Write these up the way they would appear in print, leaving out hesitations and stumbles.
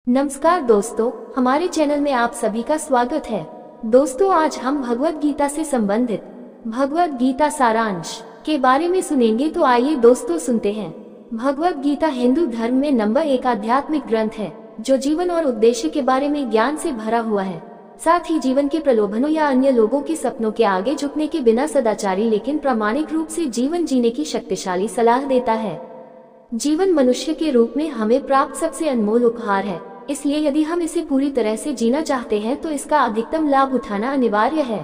नमस्कार दोस्तों, हमारे चैनल में आप सभी का स्वागत है। दोस्तों, आज हम भगवत गीता से संबंधित भगवत गीता सारांश के बारे में सुनेंगे। तो आइए दोस्तों सुनते हैं। भगवत गीता हिंदू धर्म में नंबर 1 आध्यात्मिक ग्रंथ है, जो जीवन और उद्देश्य के बारे में ज्ञान से भरा हुआ है। साथ ही जीवन के प्रलोभनों या अन्य लोगों के सपनों के आगे झुकने के बिना सदाचारी लेकिन प्रामाणिक रूप से जीवन जीने की शक्तिशाली सलाह देता है। जीवन मनुष्य के रूप में हमें प्राप्त सबसे अनमोल उपहार है, इसलिए यदि हम इसे पूरी तरह से जीना चाहते हैं तो इसका अधिकतम लाभ उठाना अनिवार्य है।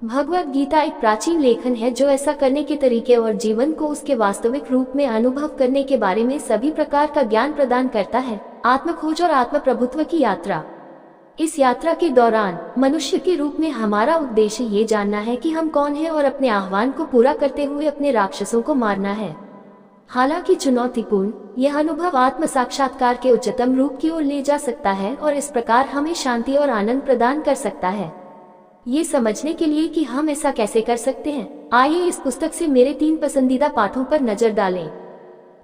भगवत गीता एक प्राचीन लेखन है जो ऐसा करने के तरीके और जीवन को उसके वास्तविक रूप में अनुभव करने के बारे में सभी प्रकार का ज्ञान प्रदान करता है। आत्मखोज और आत्म प्रभुत्व की यात्रा। इस यात्रा के दौरान मनुष्य के रूप में हमारा उद्देश्य ये जानना है कि हम कौन हैं और अपने आह्वान को पूरा करते हुए अपने राक्षसों को मारना है। हालांकि चुनौतीपूर्ण यह अनुभव आत्म साक्षात्कार के उच्चतम रूप की ओर ले जा सकता है और इस प्रकार हमें शांति और आनंद प्रदान कर सकता है। ये समझने के लिए कि हम ऐसा कैसे कर सकते हैं, आइए इस पुस्तक से मेरे 3 पसंदीदा पाठों पर नजर डालें।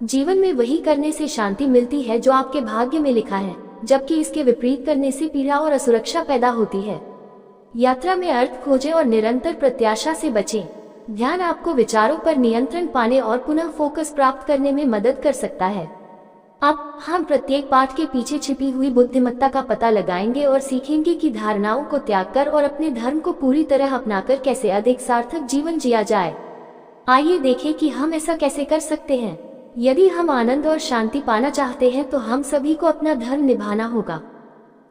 जीवन में वही करने से शांति मिलती है जो आपके भाग्य में लिखा है, जबकि इसके विपरीत करने से पीड़ा और असुरक्षा पैदा होती है। यात्रा में अर्थ खोजें और निरंतर प्रत्याशा से बचें। ध्यान आपको विचारों पर नियंत्रण पाने और पुनः फोकस प्राप्त करने में मदद कर सकता है। अब हम प्रत्येक पाठ के पीछे छिपी हुई बुद्धिमत्ता का पता लगाएंगे और सीखेंगे कि धारणाओं को त्याग कर और अपने धर्म को पूरी तरह अपनाकर कैसे अधिक सार्थक जीवन जिया जाए। आइए देखें कि हम ऐसा कैसे कर सकते हैं। यदि हम आनंद और शांति पाना चाहते हैं तो हम सभी को अपना धर्म निभाना होगा।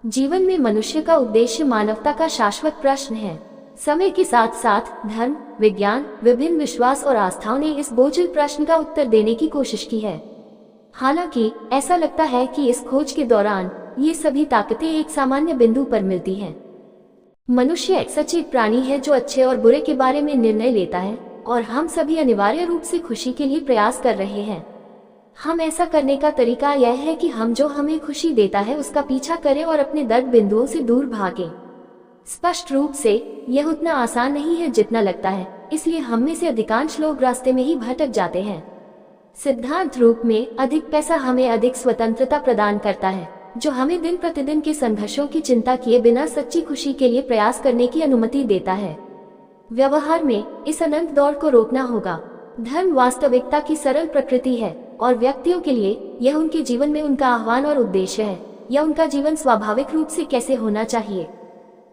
जीवन में मनुष्य का उद्देश्य मानवता का शाश्वत प्रश्न है। समय के साथ साथ धर्म, विज्ञान, विभिन्न विश्वास और आस्थाओं ने इस बोझिल प्रश्न का उत्तर देने की कोशिश की है। हालांकि ऐसा लगता है कि इस खोज के दौरान ये सभी ताकतें एक सामान्य बिंदु पर मिलती हैं। मनुष्य एक सचेत प्राणी है जो अच्छे और बुरे के बारे में निर्णय लेता है, और हम सभी अनिवार्य रूप से खुशी के लिए प्रयास कर रहे हैं। हम ऐसा करने का तरीका यह है कि हम जो हमें खुशी देता है उसका पीछा करें और अपने दर्द बिंदुओं से दूर भागें। स्पष्ट रूप से यह उतना आसान नहीं है जितना लगता है, इसलिए हम में से अधिकांश लोग रास्ते में ही भटक जाते हैं। सिद्धांत रूप में अधिक पैसा हमें अधिक स्वतंत्रता प्रदान करता है, जो हमें दिन प्रतिदिन के संघर्षों की चिंता किए बिना सच्ची खुशी के लिए प्रयास करने की अनुमति देता है। व्यवहार में इस अनंत दौड़ को रोकना होगा। धर्म वास्तविकता की सरल प्रकृति है और व्यक्तियों के लिए यह उनके जीवन में उनका आह्वान और उद्देश्य है, या उनका जीवन स्वाभाविक रूप से कैसे होना चाहिए।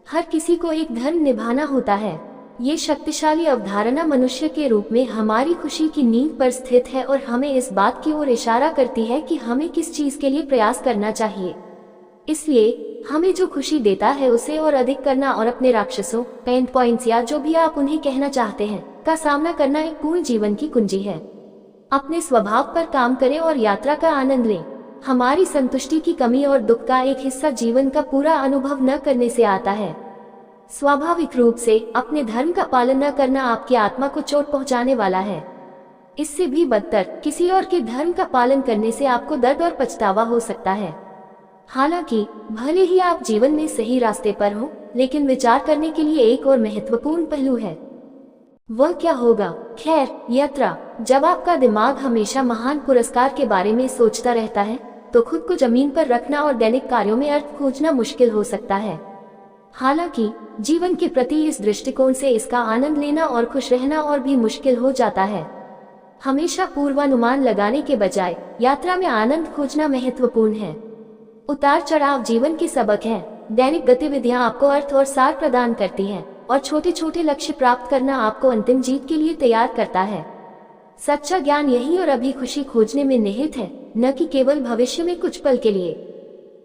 हर किसी को एक धर्म निभाना होता है। ये शक्तिशाली अवधारणा मनुष्य के रूप में हमारी खुशी की नींव पर स्थित है और हमें इस बात की ओर इशारा करती है कि हमें किस चीज के लिए प्रयास करना चाहिए। इसलिए हमें जो खुशी देता है उसे और अधिक करना और अपने राक्षसों, पेन पॉइंट्स या जो भी आप उन्हें कहना चाहते हैं, का सामना करना एक पूर्ण जीवन की कुंजी है। अपने स्वभाव पर काम करें और यात्रा का आनंद लें। हमारी संतुष्टि की कमी और दुख का एक हिस्सा जीवन का पूरा अनुभव न करने से आता है। स्वाभाविक रूप से अपने धर्म का पालन न करना आपकी आत्मा को चोट पहुंचाने वाला है। इससे भी बदतर, किसी और के धर्म का पालन करने से आपको दर्द और पछतावा हो सकता है। हालांकि भले ही आप जीवन में सही रास्ते पर हो, लेकिन विचार करने के लिए एक और महत्वपूर्ण पहलू है। वह क्या होगा? खैर, यात्रा। जब आपका दिमाग हमेशा महान पुरस्कार के बारे में सोचता रहता है तो खुद को जमीन पर रखना और दैनिक कार्यों में अर्थ खोजना मुश्किल हो सकता है। हालांकि जीवन के प्रति इस दृष्टिकोण से इसका आनंद लेना और खुश रहना और भी मुश्किल हो जाता है। हमेशा पूर्वानुमान लगाने के बजाय यात्रा में आनंद खोजना महत्वपूर्ण है। उतार चढ़ाव जीवन के सबक हैं। दैनिक गतिविधियां आपको अर्थ और सार प्रदान करती हैं, और छोटे छोटे लक्ष्य प्राप्त करना आपको अंतिम जीत के लिए तैयार करता है। सच्चा ज्ञान यही और अभी खुशी खोजने में निहित है, न कि केवल भविष्य में कुछ पल के लिए।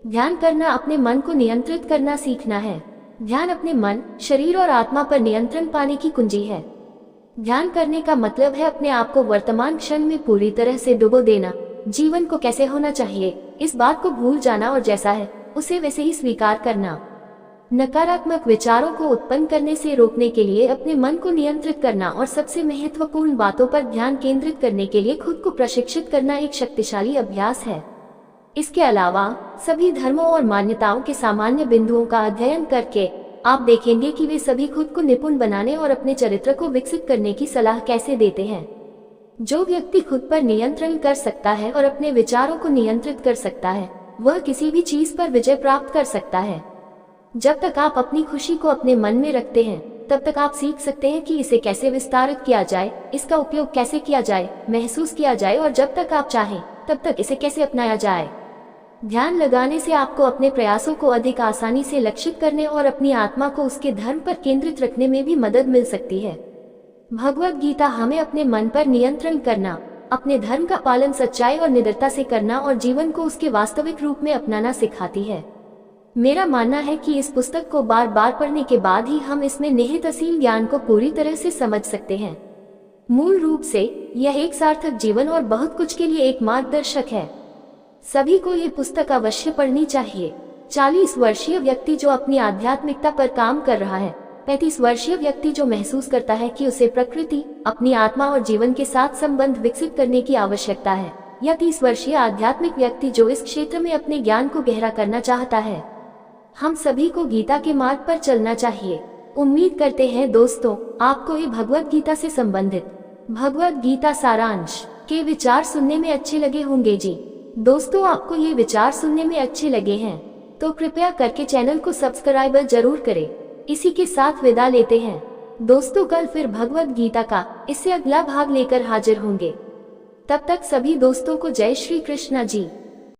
ध्यान करना अपने मन को नियंत्रित करना सीखना है। ध्यान अपने मन, शरीर और आत्मा पर नियंत्रण पाने की कुंजी है। ध्यान करने का मतलब है अपने आप को वर्तमान क्षण में पूरी तरह से डुबो देना। जीवन को कैसे होना चाहिए, इस बात को भूल जाना और जैसा है उसे वैसे ही स्वीकार करना। नकारात्मक विचारों को उत्पन्न करने से रोकने के लिए अपने मन को नियंत्रित करना और सबसे महत्वपूर्ण बातों पर ध्यान केंद्रित करने के लिए खुद को प्रशिक्षित करना एक शक्तिशाली अभ्यास है। इसके अलावा सभी धर्मों और मान्यताओं के सामान्य बिंदुओं का अध्ययन करके आप देखेंगे कि वे सभी खुद को निपुण बनाने और अपने चरित्र को विकसित करने की सलाह कैसे देते हैं। जो व्यक्ति खुद पर नियंत्रण कर सकता है और अपने विचारों को नियंत्रित कर सकता है, वह किसी भी चीज पर विजय प्राप्त कर सकता है। जब तक आप अपनी खुशी को अपने मन में रखते हैं, तब तक आप सीख सकते हैं कि इसे कैसे विस्तारित किया जाए, इसका उपयोग कैसे किया जाए, महसूस किया जाए, और जब तक आप चाहें तब तक इसे कैसे अपनाया जाए। ध्यान लगाने से आपको अपने प्रयासों को अधिक आसानी से लक्षित करने और अपनी आत्मा को उसके धर्म पर केंद्रित रखने में भी मदद मिल सकती है। भगवद गीता हमें अपने मन पर नियंत्रण करना, अपने धर्म का पालन सच्चाई और निडरता से करना और जीवन को उसके वास्तविक रूप में अपनाना सिखाती है। मेरा मानना है कि इस पुस्तक को बार बार पढ़ने के बाद ही हम इसमें निहित असीम ज्ञान को पूरी तरह से समझ सकते हैं। मूल रूप से यह एक सार्थक जीवन और बहुत कुछ के लिए एक मार्गदर्शक है। सभी को ये पुस्तक अवश्य पढ़नी चाहिए। 40 वर्षीय व्यक्ति जो अपनी आध्यात्मिकता पर काम कर रहा है, 35 वर्षीय व्यक्ति जो महसूस करता है कि उसे प्रकृति, अपनी आत्मा और जीवन के साथ संबंध विकसित करने की आवश्यकता है, या 30 वर्षीय आध्यात्मिक व्यक्ति जो इस क्षेत्र में अपने ज्ञान को गहरा करना चाहता है। हम सभी को गीता के मार्ग पर चलना चाहिए। उम्मीद करते हैं दोस्तों, आपको ये भगवद गीता से संबंधित भगवद गीता सारांश के विचार सुनने में अच्छे लगे होंगे जी। दोस्तों, आपको ये विचार सुनने में अच्छे लगे हैं तो कृपया करके चैनल को सब्सक्राइब जरूर करें। इसी के साथ विदा लेते हैं दोस्तों। कल फिर भगवद गीता का इससे अगला भाग लेकर हाजिर होंगे। तब तक सभी दोस्तों को जय श्री कृष्णा जी।